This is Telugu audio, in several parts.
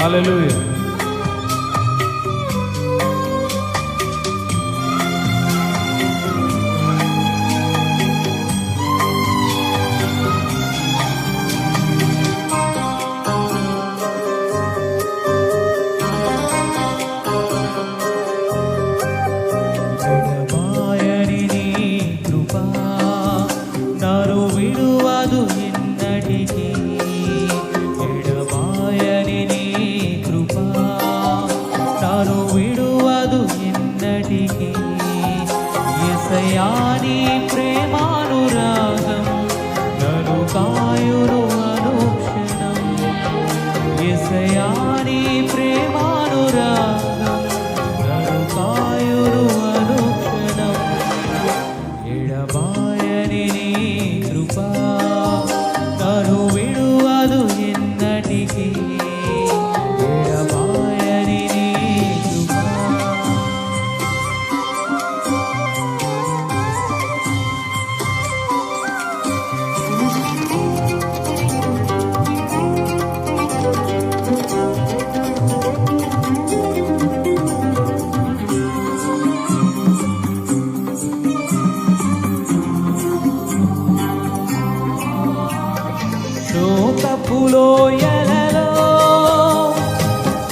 హల్లెలూయా. యేసయ్యా నీ ప్రేమానురాగం నన్ను కాయును అనుక్షణం. యేసయ్యా నీ ప్రేమానురాగం నన్ను కాయును అనుక్షణం. ఎడబాయని నీ కృపా నన్ను విడువదు ఎన్నటికీ. ఎడబాయని నీ కృపా లోయలలో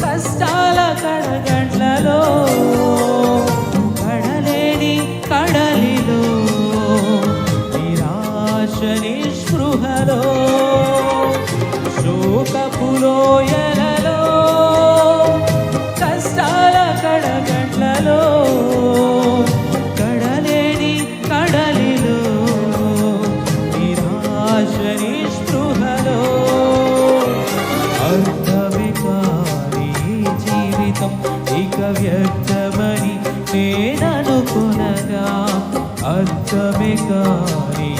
కష్టాల కడగండ్లలో కడలేని కడలిలో నిరాశ నిస్పృహలో శోకపు లోయలలో కష్టాల కడగండ్లలో కడలేని కడలిలో నిరాశ నిస్పృహలో ఇక వ్యర్థమని నేననుకునగా అర్థమే కాని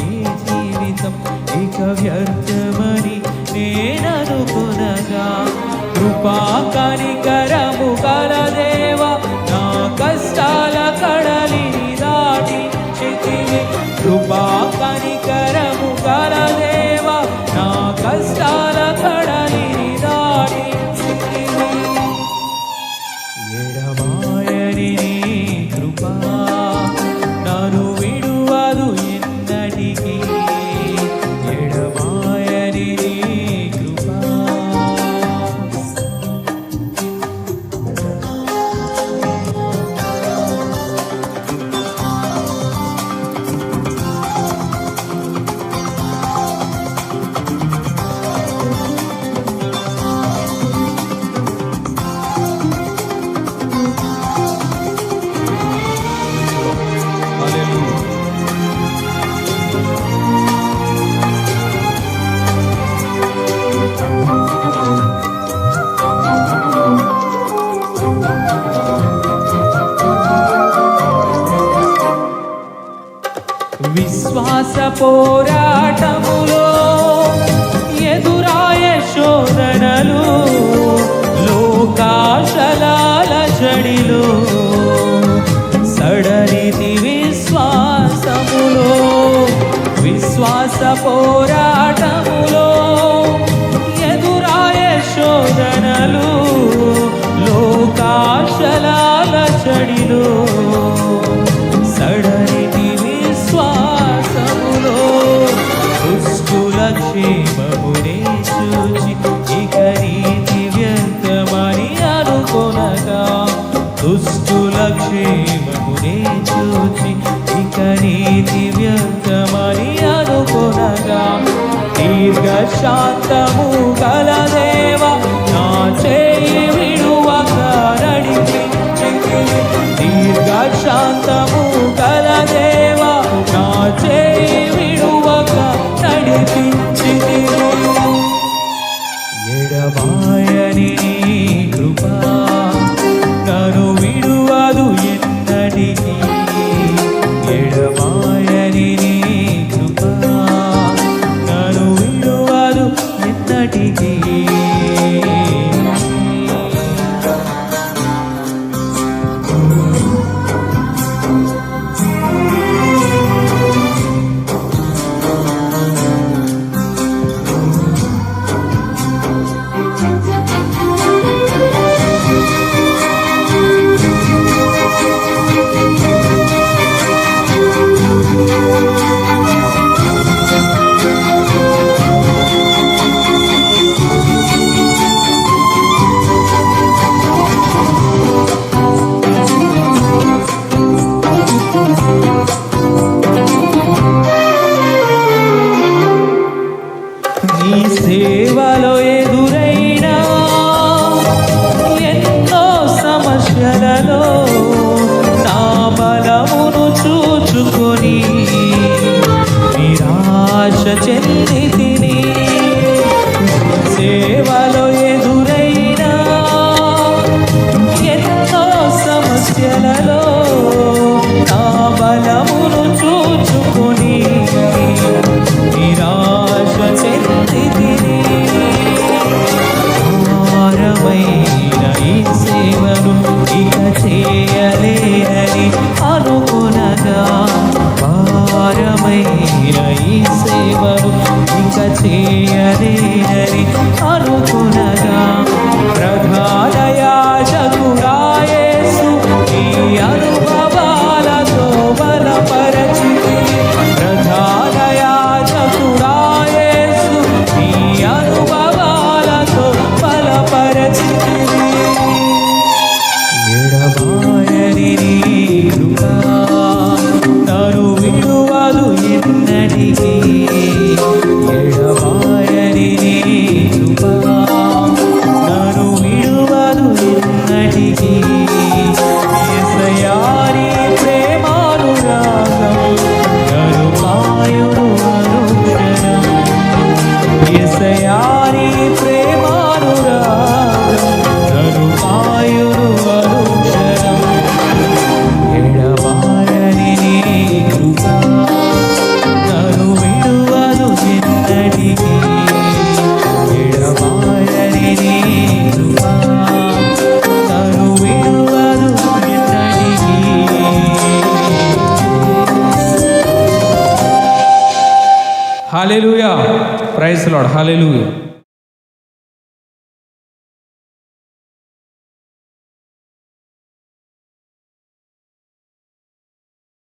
జీవితం ఇక వ్యర్థమని నేననుకునగా కృపా కనికరము గల దేవా నా కష్టాల కడలిని దాటించితివి. కృపా కనికరము గల దేవా నా కష్టాల కడలిని దాటించితివి. ఎడబాయని నీ కృపా నన్ను విడువదు ఎన్నటికీ. ఎడబాయని నీ కృపా విశ్వాస పోరాటములో ఎదురాయ శోధనలు లోకాశలాల జడిలో సడలితి విశ్వాసములో. విశ్వాస పోరాటములో ఎదురాయ శోధనలు లోకాశలాల జడిలో సడలితి విశ్వాసములో. దుష్టుల క్షేమమునే చూచి ఇక నీతి వ్యర్థమని అనుకొనగా దుష్టుల క్షేమమునే చూచి ఇక నీతి వ్యర్థమని అనుకొనగా దీర్ఘశాంతము గల దేవా నా చేయి విడువక నడిపించితివి. దీర్ఘశాంతము గల దేవా నా చేయి విడువక నడిపించితివి. ఎడబాయని నీ కృపా నన్ను విడువదు ఎన్నటికీ. ఎడబాయని నీ కృపా నన్ను విడువదు ఎన్నటికీ. బాధలలో నా బలమును చూచుకొని నిరాశ చెందితిని. భారమైన ఈ సేవను ఇక చేయలేనని అనుకునగా, భారమైన ఈ సేవను ఇక చేయలేనని అనుకునగా, ప్రధాన యాజకుడా యేసు ఈ అనుభవాలతో బలపరచితివి. ప్రధాన యాజకుడా యేసు ఈ అనుభవాలతో బలపరచితివి. ఎడబాయని నీ కృప నన్ను విడువదు ఎన్నటికీ. ఎడబాయని నీ కృప నన్ను విడువదు ఎన్నటికీ. యేసయ్యా నీ ప్రేమానురాగం నన్ను కాయును అనుక్షణం. యేసయ్యా నీ ప్రేమానురాగం నన్ను కాయును అనుక్షణం. ఎడబాయని నీ కృప నన్ను విడువదు ఎన్నటికీ. ఎడబాయని నీ కృప నన్ను విడువదు ఎన్నటికీ. Hallelujah. Praise the lord. Hallelujah.